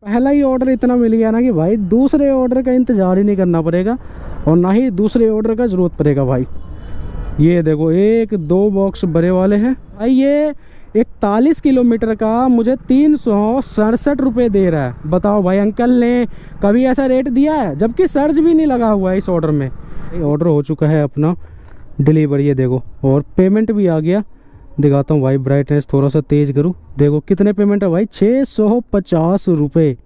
पहला ही ऑर्डर इतना मिल गया ना कि भाई दूसरे ऑर्डर का इंतज़ार ही नहीं करना पड़ेगा और ना ही दूसरे ऑर्डर का ज़रूरत पड़ेगा भाई। ये देखो 1-2 बॉक्स बड़े वाले हैं भाई। ये 41 किलोमीटर का मुझे 367 रुपये दे रहा है। बताओ भाई, अंकल ने कभी ऐसा रेट दिया है? जबकि सर्च भी नहीं लगा हुआ है इस ऑर्डर में। ऑर्डर हो चुका है अपना डिलीवर, ये देखो, और पेमेंट भी आ गया। दिखाता हूँ भाई, ब्राइटनेस थोड़ा सा तेज़ करूँ। देखो कितने पेमेंट है भाई, 650 रुपये।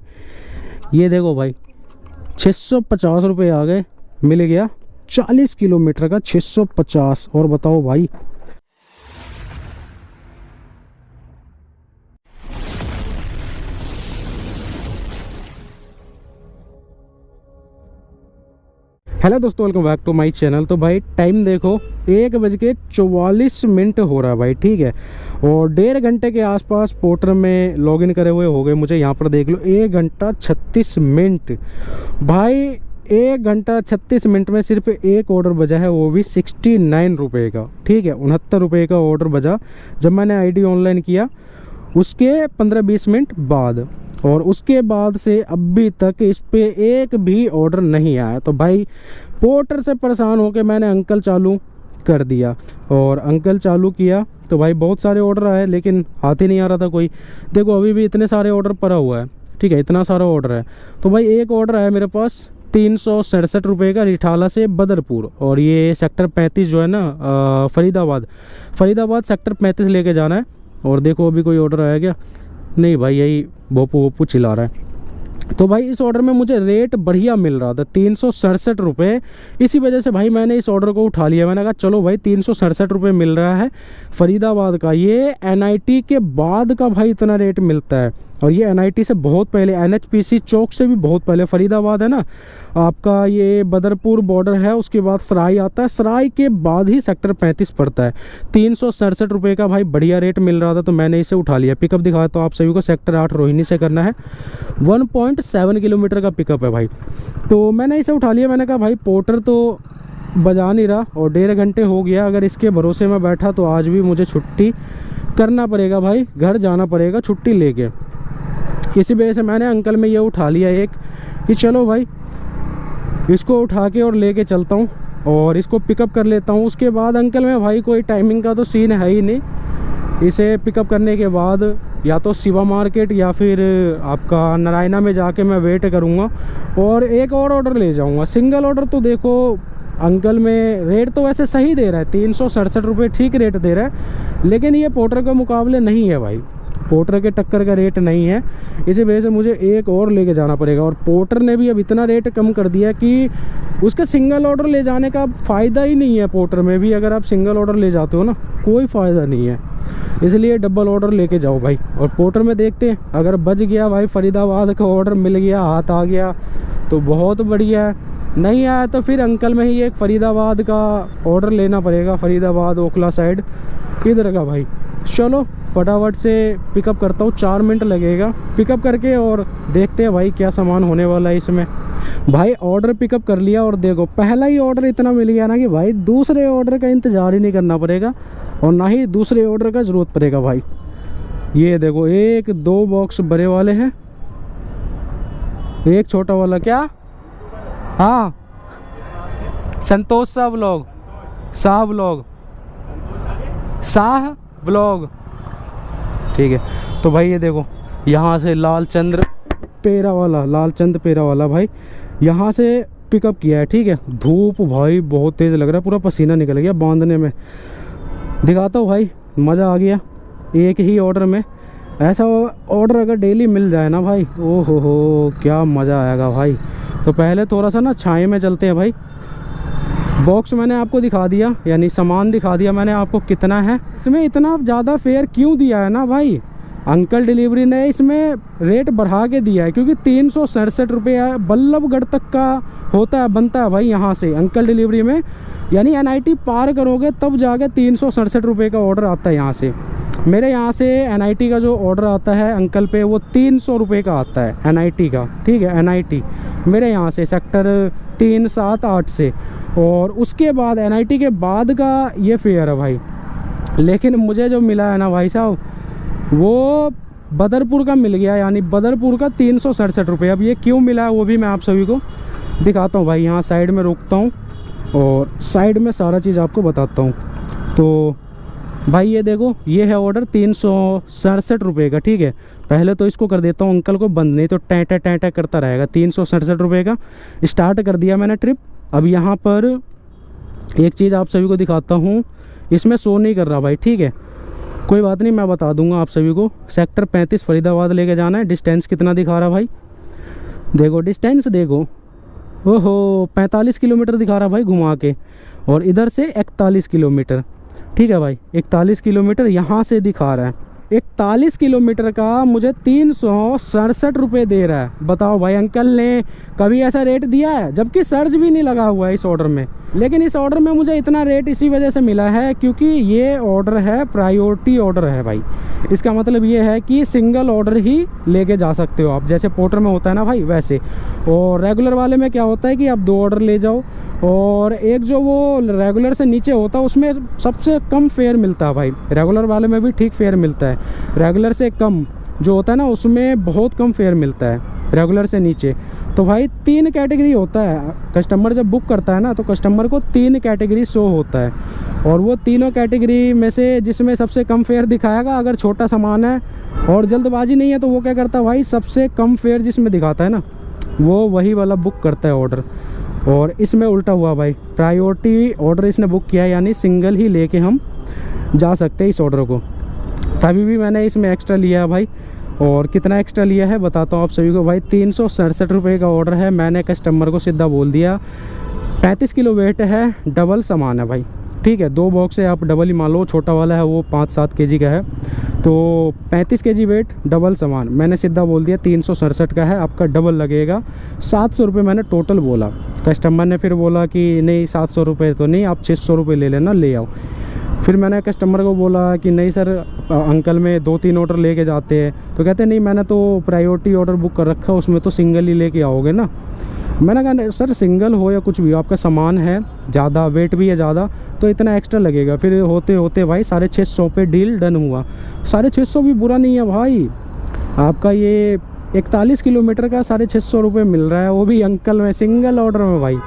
ये देखो भाई 650 रुपये आ गए, मिल गया 40 किलोमीटर का 650। और बताओ भाई, हेलो दोस्तों, welcome back to my channel. तो भाई टाइम देखो 1:44 हो रहा है भाई, ठीक है। और 1.5 घंटे के आसपास पोर्टर में लॉगिन करे हुए हो गए मुझे। यहाँ पर देख लो 1 घंटा 36 मिनट भाई। 1 घंटा 36 मिनट में सिर्फ एक ऑर्डर बजा है, वो भी 69 रुपये का, ठीक है। 69 रुपये का ऑर्डर बजा जब मैंने आईडी ऑनलाइन किया उसके 15-20 मिनट बाद। और उसके बाद से अभी तक इस पे एक भी ऑर्डर नहीं आया। तो भाई पोर्टर से परेशान होकर मैंने अंकल चालू कर दिया। और अंकल चालू किया तो भाई बहुत सारे ऑर्डर आए, लेकिन हाथ ही नहीं आ रहा था कोई। देखो अभी भी इतने सारे ऑर्डर पड़ा हुआ है, ठीक है, इतना सारा ऑर्डर है। तो भाई एक ऑर्डर है मेरे पास 367 रुपये का, रिठाला से बदरपुर। और ये सेक्टर 35 जो है ना, फरीदाबाद सेक्टर 35 लेके जाना है। और देखो अभी कोई ऑर्डर आया क्या? नहीं भाई, यही भोपू चिल्ला रहा है। तो भाई इस ऑर्डर में मुझे रेट बढ़िया मिल रहा था, 367 रुपये। इसी वजह से भाई मैंने इस ऑर्डर को उठा लिया। मैंने कहा चलो भाई 367 रुपये मिल रहा है फरीदाबाद का। ये एनआईटी के बाद का भाई इतना रेट मिलता है। और ये एनआईटी से बहुत पहले, एनएचपीसी चौक से भी बहुत पहले। फरीदाबाद है ना आपका, ये बदरपुर बॉर्डर है, उसके बाद सराय आता है, सराय के बाद ही सेक्टर 35 पड़ता है। 367 रुपये का भाई बढ़िया रेट मिल रहा था, तो मैंने इसे उठा लिया। पिकअप दिखाया तो आप सभी को, सेक्टर 8 रोहिणी से करना है। 1.7 किलोमीटर का पिकअप है भाई। तो मैंने इसे उठा लिया। मैंने कहा भाई पोर्टर तो बजा नहीं रहा और 1.5 घंटे हो गया, अगर इसके भरोसे में बैठा तो आज भी मुझे छुट्टी करना पड़ेगा भाई, घर जाना पड़ेगा छुट्टी लेके। इसी वजह से मैंने अंकल में ये उठा लिया एक कि चलो भाई इसको उठा के और लेके चलता हूँ और इसको पिकअप कर लेता हूँ। उसके बाद अंकल में भाई कोई टाइमिंग का तो सीन है ही नहीं। इसे पिकअप करने के बाद या तो शिवा मार्केट या फिर आपका नारायणा में जाके मैं वेट करूँगा और एक और ऑर्डर ले जाऊँगा। सिंगल ऑर्डर तो देखो अंकल में रेट तो वैसे सही दे रहा है, 367 रुपये ठीक रेट दे रहा है, लेकिन ये पोर्टर के मुकाबले नहीं है भाई, पोर्टर के टक्कर का रेट नहीं है। इसी वजह से मुझे एक और लेके जाना पड़ेगा। और पोर्टर ने भी अब इतना रेट कम कर दिया कि उसका सिंगल ऑर्डर ले जाने का फ़ायदा ही नहीं है। पोर्टर में भी अगर आप सिंगल ऑर्डर ले जाते हो ना, कोई फ़ायदा नहीं है, इसलिए डबल ऑर्डर लेके जाओ भाई। और पोर्टर में देखते हैं, अगर बच गया भाई फरीदाबाद का ऑर्डर मिल गया, हाथ आ गया तो बहुत बढ़िया है, नहीं आया तो फिर अंकल में ही एक फरीदाबाद का ऑर्डर लेना पड़ेगा। फरीदाबाद ओखला साइड इधर का भाई। चलो फटाफट से पिकअप करता हूँ, 4 मिनट लगेगा पिकअप करके, और देखते हैं भाई क्या सामान होने वाला है इसमें। भाई ऑर्डर पिकअप कर लिया और देखो पहला ही ऑर्डर इतना मिल गया ना कि भाई दूसरे ऑर्डर का इंतज़ार ही नहीं करना पड़ेगा और ना ही दूसरे ऑर्डर का ज़रूरत पड़ेगा भाई। ये देखो 1-2 बॉक्स बड़े वाले हैं, एक छोटा वाला। क्या? हाँ, संतोष शाह व्लॉग, शाह व्लॉग, ठीक है। तो भाई ये देखो यहाँ से लालचंद पेरा वाला भाई यहाँ से पिकअप किया है, ठीक है। धूप भाई बहुत तेज़ लग रहा है, पूरा पसीना निकल गया बांधने में। दिखाता हूँ भाई, मज़ा आ गया एक ही ऑर्डर में। ऐसा ऑर्डर अगर डेली मिल जाए ना भाई, ओ हो क्या मज़ा आएगा भाई। तो पहले थोड़ा सा ना छाए में चलते हैं भाई। बॉक्स मैंने आपको दिखा दिया, यानी सामान दिखा दिया मैंने आपको कितना है। इसमें इतना ज़्यादा फेयर क्यों दिया है ना भाई, अंकल डिलीवरी ने इसमें रेट बढ़ा के दिया है, क्योंकि 367 रुपये बल्लभगढ़ तक का होता है, बनता है भाई यहाँ से अंकल डिलीवरी में। यानी एनआईटी पार करोगे तब जाके 367 रुपये का ऑर्डर आता है यहाँ से। मेरे यहाँ से एनआईटी का जो ऑर्डर आता है अंकल पे, वो 300 रुपये का आता है एनआईटी का, ठीक है। एनआईटी मेरे यहाँ से सेक्टर 3, 7, 8 से। और उसके बाद एनआईटी के बाद का ये फेयर है भाई। लेकिन मुझे जो मिला है ना भाई साहब, वो बदरपुर का मिल गया, यानी बदरपुर का 367 रुपये। अब ये क्यों मिला है वो भी मैं आप सभी को दिखाता हूँ भाई। यहाँ साइड में रोकता हूँ और साइड में सारा चीज़ आपको बताता हूँ। तो भाई ये देखो, ये है ऑर्डर 367 रुपये का, ठीक है। पहले तो इसको कर देता हूँ अंकल को बंद, नहीं तो टैंटा टैंटा करता रहेगा। 367 रुपये का स्टार्ट कर दिया मैंने ट्रिप। अब यहाँ पर एक चीज़ आप सभी को दिखाता हूँ, इसमें शो नहीं कर रहा भाई, ठीक है। कोई बात नहीं, मैं बता दूंगा आप सभी को। सेक्टर 35 फरीदाबाद लेके जाना है। डिस्टेंस कितना दिखा रहा भाई, देखो डिस्टेंस देखो, ओहो 45 किलोमीटर दिखा रहा भाई घुमा के, और इधर से 41 किलोमीटर, ठीक है भाई। 41 किलोमीटर यहाँ से दिखा रहा है। 41 किलोमीटर का मुझे 367 रुपये दे रहा है। बताओ भाई, अंकल ने कभी ऐसा रेट दिया है? जबकि सर्च भी नहीं लगा हुआ है इस ऑर्डर में। लेकिन इस ऑर्डर में मुझे इतना रेट इसी वजह से मिला है क्योंकि ये ऑर्डर है प्रायोरिटी ऑर्डर है भाई। इसका मतलब ये है कि सिंगल ऑर्डर ही लेके जा सकते हो आप, जैसे पोर्टर में होता है ना भाई वैसे। और रेगुलर वाले में क्या होता है कि आप 2 ऑर्डर ले जाओ, और एक जो वो रेगुलर से नीचे होता है उसमें सबसे कम फेयर मिलता है भाई। रेगुलर वाले में भी ठीक फेयर मिलता है, रेगुलर से कम जो होता है ना उसमें बहुत कम फेयर मिलता है रेगुलर से नीचे। तो भाई 3 कैटेगरी होता है, कस्टमर जब बुक करता है ना तो कस्टमर को 3 कैटेगरी शो होता है, और वो तीनों कैटेगरी में से जिसमें सबसे कम फेयर दिखाएगा, अगर छोटा सामान है और जल्दबाजी नहीं है तो वो क्या करता है भाई, सबसे कम फेयर जिसमें दिखाता है ना वो वही वाला बुक करता है ऑर्डर। और इसमें उल्टा हुआ भाई, प्रायोरिटी ऑर्डर इसने बुक किया है, यानी सिंगल ही लेके हम जा सकते हैं इस ऑर्डर को। तभी भी मैंने इसमें एक्स्ट्रा लिया है भाई। और कितना एक्स्ट्रा लिया है बताता हूँ आप सभी को भाई। 367 रुपये का ऑर्डर है। मैंने कस्टमर को सीधा बोल दिया 35 किलो वेट है, डबल सामान है भाई, ठीक है। 2 बॉक्स है, आप डबल ही मान लो, छोटा वाला है वो 5-7 केजी का है, तो 35 केजी वेट डबल सामान। मैंने सीधा बोल दिया 367 का है, आपका डबल लगेगा। 700 रुपये मैंने टोटल बोला। कस्टमर ने फिर बोला कि नहीं 700 रुपये तो नहीं, आप 600 रुपये ले लेना, ले आओ। फिर मैंने कस्टमर को बोला कि नहीं सर, अंकल में 2-3 ऑर्डर लेके जाते हैं, तो कहते नहीं मैंने तो प्रायोरिटी ऑर्डर बुक कर रखा है, उसमें तो सिंगल ही लेके आओगे ना। मैंने कहा सर सिंगल हो या कुछ भी हो, आपका सामान है ज़्यादा, वेट भी है ज़्यादा, तो इतना एक्स्ट्रा लगेगा। फिर होते होते भाई 650 पे डील डन हुआ। 650 भी बुरा नहीं है भाई, आपका ये 41 किलोमीटर का 650 रुपये मिल रहा है, वो भी अंकल में सिंगल ऑर्डर में भाई,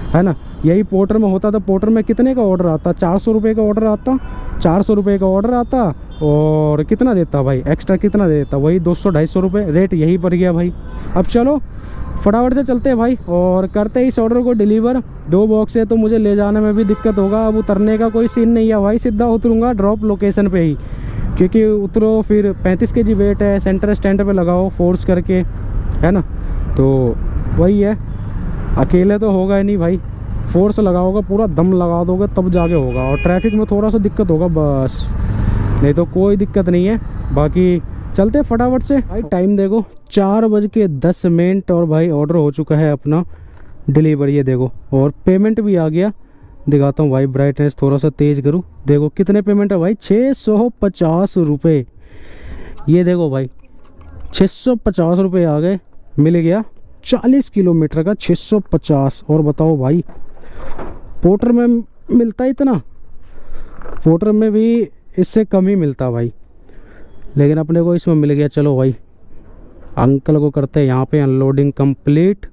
है ना। यही पोर्टर में होता था, पोर्टर में कितने का ऑर्डर आता, 400 रुपये का ऑर्डर आता, 400 रुपये का ऑर्डर आता, और कितना देता भाई एक्स्ट्रा, कितना देता वही 200-250 रुपये, रेट यही पड़ गया भाई। अब चलो फटाफट से चलते हैं भाई और करते हैं इस ऑर्डर को डिलीवर। 2 बॉक्स है तो मुझे ले जाने में भी दिक्कत होगा। अब उतरने का कोई सीन नहीं है भाई, सीधा उतरूँगा ड्रॉप लोकेशन पे ही, क्योंकि उतरो फिर 35 केजी वेट है, सेंटर स्टैंड पे लगाओ फोर्स करके, है ना। तो वही है, अकेले तो होगा ही नहीं भाई, फोर्स लगाओगे, पूरा दम लगा दोगे तब जाके होगा। और ट्रैफिक में थोड़ा सा दिक्कत होगा बस, नहीं तो कोई दिक्कत नहीं है। बाकी चलते फटाफट से भाई। टाइम देखो 4:10 और भाई ऑर्डर हो चुका है अपना डिलीवर, ये देखो, और पेमेंट भी आ गया। दिखाता हूँ भाई, ब्राइटनेस थोड़ा सा तेज़ करूँ, देखो कितने पेमेंट है भाई, 650 रुपये। ये देखो भाई 650 रुपये आ गए, मिल गया 40 किलोमीटर का 650। और बताओ भाई पोर्टर में मिलता है इतना, पोर्टर में भी इससे कम ही मिलता भाई, लेकिन अपने को इसमें मिल गया। चलो भाई अंकल को करते हैं यहाँ पे unloading complete,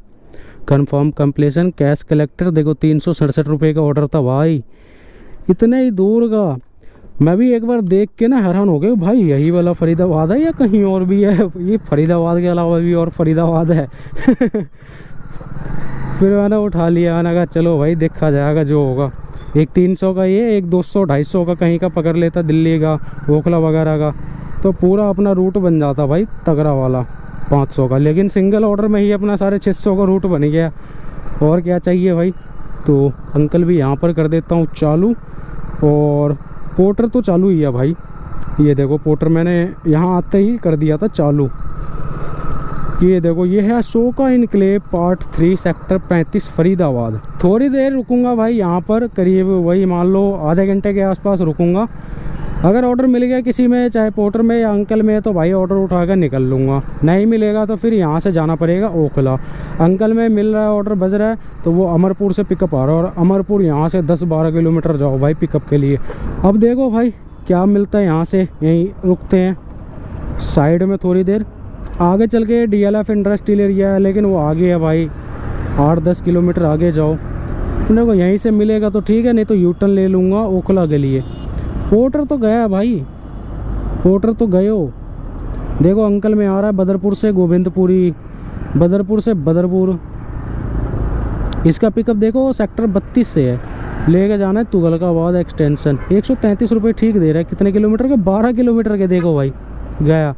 confirm completion, cash collector. देखो 367 रुपये का ऑर्डर था भाई, इतने ही दूर का। मैं भी एक बार देख के ना हैरान हो गया भाई, यही वाला फरीदाबाद है या कहीं और भी है? ये फरीदाबाद के अलावा भी और फरीदाबाद है। फिर मैंने उठा लिया, मैंने कहा चलो भाई देखा जाएगा जो होगा। एक 300 का ये, एक 200-250 का कहीं का पकड़ लेता, दिल्ली का, ओखला वगैरह का, तो पूरा अपना रूट बन जाता भाई तगड़ा वाला 500 का। लेकिन सिंगल ऑर्डर में ही अपना 650 का रूट बन गया, और क्या चाहिए भाई। तो अंकल भी यहाँ पर कर देता हूँ चालू, और पोर्टर तो चालू ही है भाई। ये देखो पोर्टर मैंने यहाँ आते ही कर दिया था चालू। ये देखो, ये है शोका इनक्लेव पार्ट 3 सेक्टर 35 फरीदाबाद। थोड़ी देर रुकूंगा भाई यहाँ पर, करीब वही मान लो आधे घंटे के आसपास रुकूंगा। अगर ऑर्डर मिल गया किसी में, चाहे पोर्टर में या अंकल में, तो भाई ऑर्डर उठाकर निकल लूँगा। नहीं मिलेगा तो फिर यहाँ से जाना पड़ेगा ओखला। अंकल में मिल रहा है, ऑर्डर बज रहा है, तो वो अमरपुर से पिकअप आ रहा है, और अमरपुर यहाँ से 10-12 किलोमीटर जाओ भाई पिकअप के लिए। अब देखो भाई क्या मिलता है यहाँ से, यहीं रुकते हैं साइड में थोड़ी देर आगे चल के DLF इंडस्ट्रियल एरिया है, लेकिन वो आगे है भाई, 8-10 किलोमीटर आगे जाओ। देखो यहीं से मिलेगा तो ठीक है, नहीं तो यूटर्न ले लूँगा ओखला के लिए। पोर्टर तो गया भाई, पोर्टर तो गए हो। देखो अंकल में आ रहा है बदरपुर से गोविंदपुरी, बदरपुर से बदरपुर। इसका पिकअप देखो सेक्टर 32 से है, लेके जाना है तुगलकाबाद एक्सटेंशन। 133 रुपये ठीक दे रहा है। कितने किलोमीटर के? 12 किलोमीटर के। देखो भाई गया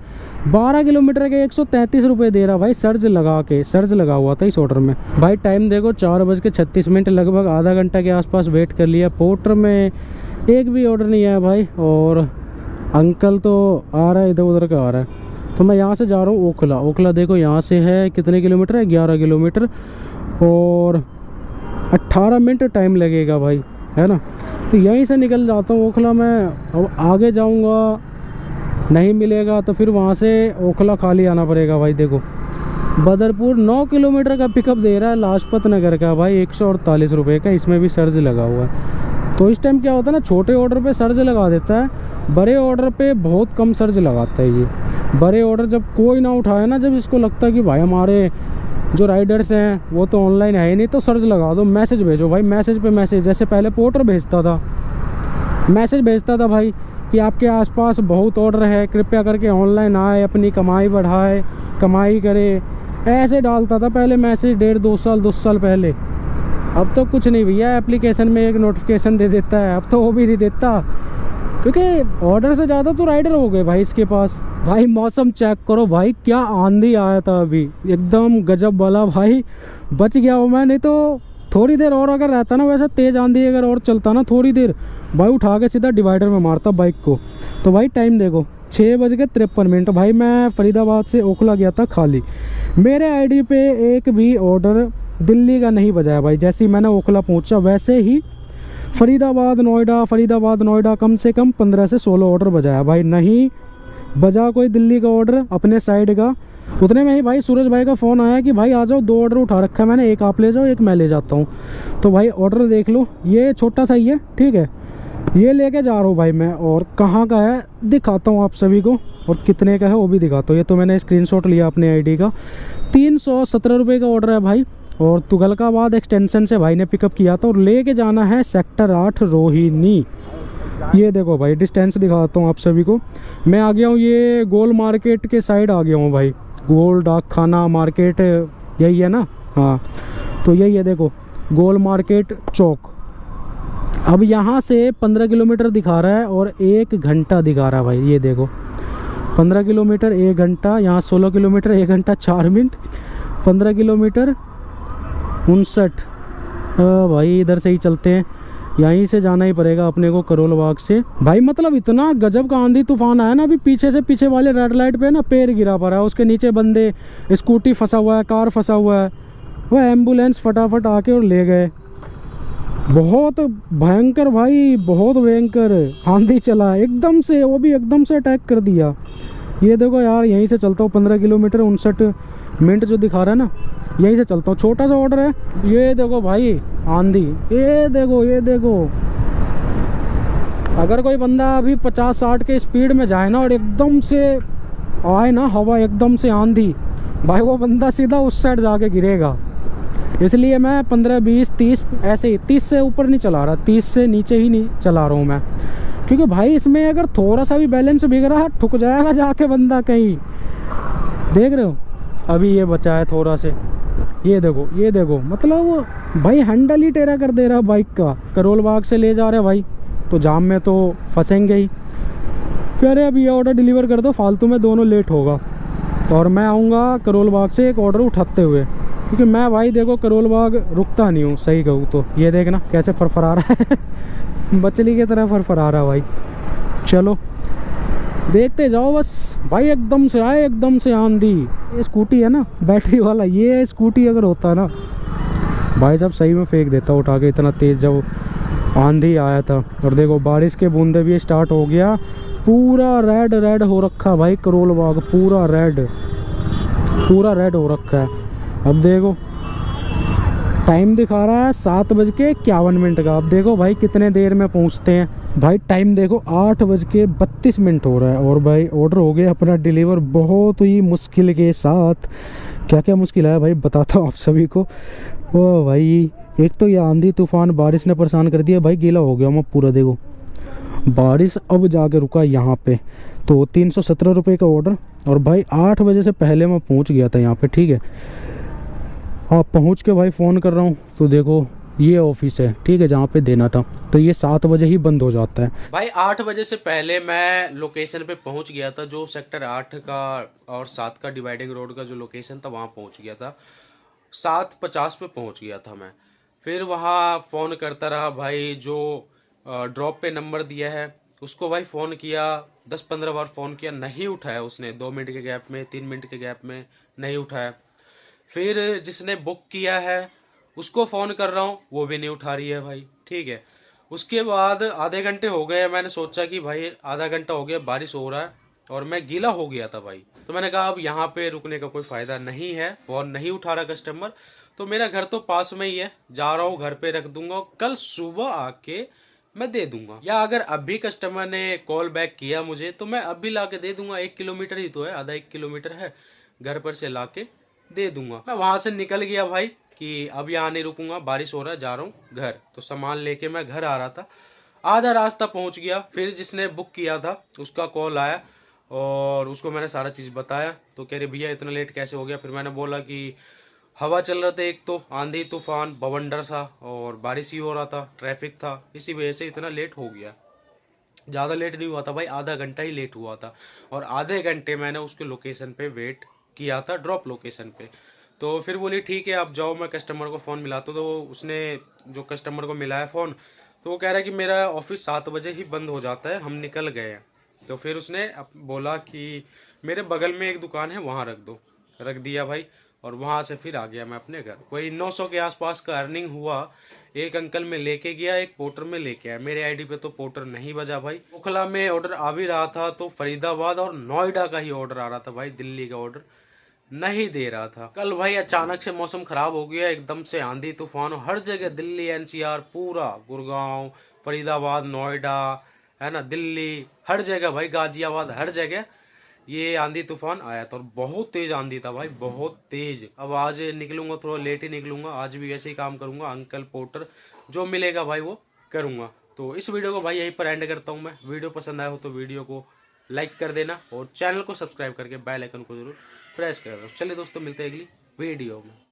12 किलोमीटर के 133 रुपये दे रहा भाई, सर्ज लगा के। सर्ज लगा हुआ था इस ऑर्डर में भाई। टाइम देखो 4:36, लगभग आधा घंटा के आसपास वेट कर लिया। पोर्टर में एक भी ऑर्डर नहीं आया भाई, और अंकल तो आ रहा है इधर उधर का आ रहा है। तो मैं यहाँ से जा रहा हूँ ओखला। ओखला देखो यहाँ से है कितने किलोमीटर है? 11 किलोमीटर और 18 मिनट टाइम लगेगा भाई, है ना। तो यहीं से निकल जाता हूँ ओखला में। अब आगे जाऊँगा नहीं मिलेगा तो फिर वहाँ से ओखला खाली आना पड़ेगा भाई। देखो बदरपुर 9 किलोमीटर का पिकअप दे रहा है लाजपत नगर का भाई, 148 रुपये का। इसमें भी सर्ज लगा हुआ है। तो इस टाइम क्या होता है ना, छोटे ऑर्डर पे सर्ज लगा देता है, बड़े ऑर्डर पे बहुत कम सर्ज लगाता है ये। बड़े ऑर्डर जब कोई ना उठाए ना, जब इसको लगता है कि भाई हमारे जो राइडर्स हैं वो तो ऑनलाइन है ही नहीं, तो सर्च लगा दो, मैसेज भेजो भाई, मैसेज पे मैसेज। जैसे पहले पोर्टर भेजता था, मैसेज भेजता था भाई कि आपके आसपास बहुत ऑर्डर है, कृपया करके ऑनलाइन आए, अपनी कमाई बढ़ाए, कमाई करे, ऐसे डालता था पहले मैसेज। 1.5-2 साल पहले। अब तो कुछ नहीं भैया, एप्लीकेशन में एक नोटिफिकेशन दे देता है। अब तो वो भी नहीं देता, क्योंकि ऑर्डर से ज़्यादा तो राइडर हो गए भाई इसके पास। भाई मौसम चेक करो भाई, क्या आंधी आया था अभी, एकदम गजब वाला भाई। बच गया हूँ मैं, नहीं तो थोड़ी देर और अगर रहता ना, वैसे तेज़ आंधी अगर और चलता ना थोड़ी देर, भाई उठा के सीधा डिवाइडर में मारता बाइक को। तो भाई टाइम देखो 6:53 भाई। मैं फरीदाबाद से ओखला गया था खाली। मेरे आईडी पे एक भी ऑर्डर दिल्ली का नहीं बजाया भाई। जैसे ही मैंने ओखला पहुंचा वैसे ही फरीदाबाद नोएडा कम से कम 15 से 16 ऑर्डर बजाया भाई। नहीं बजा कोई दिल्ली का ऑर्डर अपने साइड का। उतने में ही भाई सूरज भाई का फ़ोन आया कि भाई आ जाओ, 2 ऑर्डर उठा रखा है मैंने, एक आप ले जाओ एक मैं ले जाता हूँ। तो भाई ऑर्डर देख लो, ये छोटा सा ही है, ठीक है, ये लेके जा रहा हूँ भाई मैं। और कहाँ का है दिखाता हूँ आप सभी को, और कितने का है वो भी दिखाता हूँ। ये तो मैंने स्क्रीनशॉट लिया अपने आईडी का। 317 रुपये का ऑर्डर है भाई, और तुगलकाबाद एक्सटेंशन से भाई ने पिकअप किया था, और लेके जाना है सेक्टर 8 रोहिणी। ये देखो भाई डिस्टेंस दिखाता हूँ आप सभी को। मैं आ गया हूँ, ये गोल मार्केट के साइड आ गया हूँ भाई। गोल डाक खाना मार्केट यही है ना? हाँ, तो यही है देखो, गोल मार्केट चौक। अब यहाँ से 15 किलोमीटर दिखा रहा है और 1 घंटा दिखा रहा है भाई। ये देखो 15 किलोमीटर 1 घंटा, यहाँ 16 किलोमीटर 1 घंटा 4 मिनट, 15 किलोमीटर 59। भाई इधर से ही चलते हैं, यहीं से जाना ही पड़ेगा अपने को करोल बाग से भाई। मतलब इतना गजब का आंधी तूफान आया ना, अभी पीछे से पीछे वाले रेड लाइट पे ना पैर गिरा पड़ा है, उसके नीचे बंदे, स्कूटी फंसा हुआ है, कार फंसा हुआ है। वह एम्बुलेंस फटाफट आके और ले गए। बहुत भयंकर भाई, बहुत भयंकर आंधी चला एकदम से, वो भी एकदम से अटैक कर दिया। ये देखो यार, यहीं से चलता हूँ 15 किलोमीटर 59 मिनट जो दिखा रहा है ना, यहीं से चलता हूँ। छोटा सा ऑर्डर है। ये देखो भाई आंधी, ये देखो, ये देखो। अगर कोई बंदा अभी 50-60 के स्पीड में जाए ना और एकदम से आए ना हवा, एकदम से आंधी, भाई वो बंदा सीधा उस साइड जाके गिरेगा। इसलिए मैं 15, 20, 30 ऐसे ही, 30 से ऊपर नहीं चला रहा, 30 से नीचे ही नहीं चला रहा हूँ मैं, क्योंकि भाई इसमें अगर थोड़ा सा भी बैलेंस बिगड़ा है ठुक जाएगा जाके बंदा कहीं। देख रहे हो अभी ये बचा है थोड़ा से, ये देखो, ये देखो। मतलब भाई हैंडल ही टेढ़ा कर दे रहा बाइक का। करोल बाग से ले जा रहे भाई, तो जाम में तो फंसेंगे ही। कह रहे अब ये ऑर्डर डिलीवर कर दो, फालतू में दोनों लेट होगा। और मैं आऊँगा करोल बाग से एक ऑर्डर उठाते हुए, क्योंकि मैं भाई देखो करोल बाग रुकता नहीं हूँ, सही कहूँ तो। ये देखना कैसे फरफरा रहा है मछली की तरह फरफरा रहा भाई। चलो देखते जाओ बस भाई। एकदम से आए, एकदम से आंधी। ये स्कूटी है ना बैटरी वाला, ये स्कूटी अगर होता ना भाई साहब सही में फेंक देता उठा के, इतना तेज़ जब आंधी आया था। और देखो बारिश के बूंदे भी स्टार्ट हो गया। पूरा रेड रेड हो रखा भाई करोल बाग, पूरा रेड, पूरा रेड हो रखा है। अब देखो टाइम दिखा रहा है 7:51 का। अब देखो भाई कितने देर में पहुंचते हैं। भाई टाइम देखो 8:32 हो रहा है और भाई ऑर्डर हो गया अपना डिलीवर बहुत ही मुश्किल के साथ। क्या क्या मुश्किल है भाई बताता हूँ आप सभी को। ओ भाई एक तो ये आंधी तूफान बारिश ने परेशान कर दिया भाई, गीला हो गया मैं पूरा। देखो बारिश अब जाके रुका यहाँ पे। तो 317 रुपये का ऑर्डर और भाई 8 बजे से पहले मैं पहुँच गया था यहाँ पे, ठीक है। आप पहुँच के भाई फ़ोन कर रहा हूँ तो देखो ये ऑफिस है, ठीक है, जहाँ पे देना था। तो ये 7 बजे ही बंद हो जाता है। भाई 8 बजे से पहले मैं लोकेशन पे पहुंच गया था, जो सेक्टर 8 का और 7 का डिवाइडिंग रोड का जो लोकेशन था वहां पहुंच गया था। 7:50 पे पहुंच गया था मैं। फिर वहां फ़ोन करता रहा भाई, जो ड्रॉप पे नंबर दिया है उसको भाई फ़ोन किया, 10-15 बार फ़ोन किया, नहीं उठाया उसने। 2 मिनट के गैप में, 3 मिनट के गैप में नहीं उठाया। फिर जिसने बुक किया है उसको फ़ोन कर रहा हूँ, वो भी नहीं उठा रही है भाई, ठीक है। उसके बाद आधे घंटे हो गए, मैंने सोचा कि भाई आधा घंटा हो गया, बारिश हो रहा है और मैं गीला हो गया था भाई। तो मैंने कहा अब यहाँ पे रुकने का कोई फ़ायदा नहीं है, फ़ोन नहीं उठा रहा कस्टमर। तो मेरा घर तो पास में ही है, जा रहा हूँ घर पे रख दूंगा, कल सुबह आके मैं दे दूंगा। या अगर अभी कस्टमर ने कॉल बैक किया मुझे तो मैं अभी ला के दे दूंगा। 1 किलोमीटर ही तो है, आधा 1 किलोमीटर है, घर पर से ला के दे दूंगा। मैं वहां से निकल गया भाई कि अब यहाँ नहीं रुकूंगा, बारिश हो रहा है, जा रहा हूँ घर। तो सामान लेके मैं घर आ रहा था, आधा रास्ता पहुंच गया। फिर जिसने बुक किया था उसका कॉल आया और उसको मैंने सारा चीज़ बताया। तो कह रहे भैया इतना लेट कैसे हो गया। फिर मैंने बोला कि हवा चल रहा था, एक तो आंधी तूफान बवंडर सा और बारिश ही हो रहा था, ट्रैफिक था, इसी वजह से इतना लेट हो गया। ज़्यादा लेट नहीं हुआ था भाई, आधा घंटा ही लेट हुआ था। और आधे घंटे मैंने उसके लोकेशन पे वेट किया था, ड्रॉप लोकेशन पे। तो फिर बोली ठीक है आप जाओ, मैं कस्टमर को फ़ोन मिलाता हूँ। तो उसने जो कस्टमर को मिलाया फ़ोन, तो वो कह रहा है कि मेरा ऑफिस 7 बजे ही बंद हो जाता है, हम निकल गए हैं। तो फिर उसने बोला कि मेरे बगल में एक दुकान है वहाँ रख दो। रख दिया भाई और वहाँ से फिर आ गया मैं अपने घर। वही 900 के आसपास का अर्निंग हुआ। एक अंकल में लेके गया, एक पोर्टर में लेके आया। मेरे आईडी पे तो पोर्टर नहीं बजा भाई। ओखला में ऑर्डर आ भी रहा था तो फरीदाबाद और नोएडा का ही ऑर्डर आ रहा था भाई, दिल्ली का ऑर्डर नहीं दे रहा था। कल भाई अचानक से मौसम खराब हो गया, एकदम से आंधी तूफान हर जगह, दिल्ली एनसीआर पूरा, गुड़गांव, फरीदाबाद, नोएडा, है ना, दिल्ली, हर जगह भाई, गाजियाबाद, हर जगह ये आंधी तूफान आया था। और बहुत तेज आंधी था भाई, बहुत तेज। अब आज निकलूंगा, थोड़ा लेट ही निकलूंगा, आज भी ऐसे ही काम करूंगा, अंकल पोर्टर जो मिलेगा भाई वो करूंगा। तो इस वीडियो को भाई यहीं पर एंड करता हूं मैं। वीडियो पसंद आया हो तो वीडियो को लाइक कर देना और चैनल को सब्सक्राइब करके बेल आइकन को जरूर प्रेस कर दो। चलिए दोस्तों, मिलते हैं अगली वीडियो में।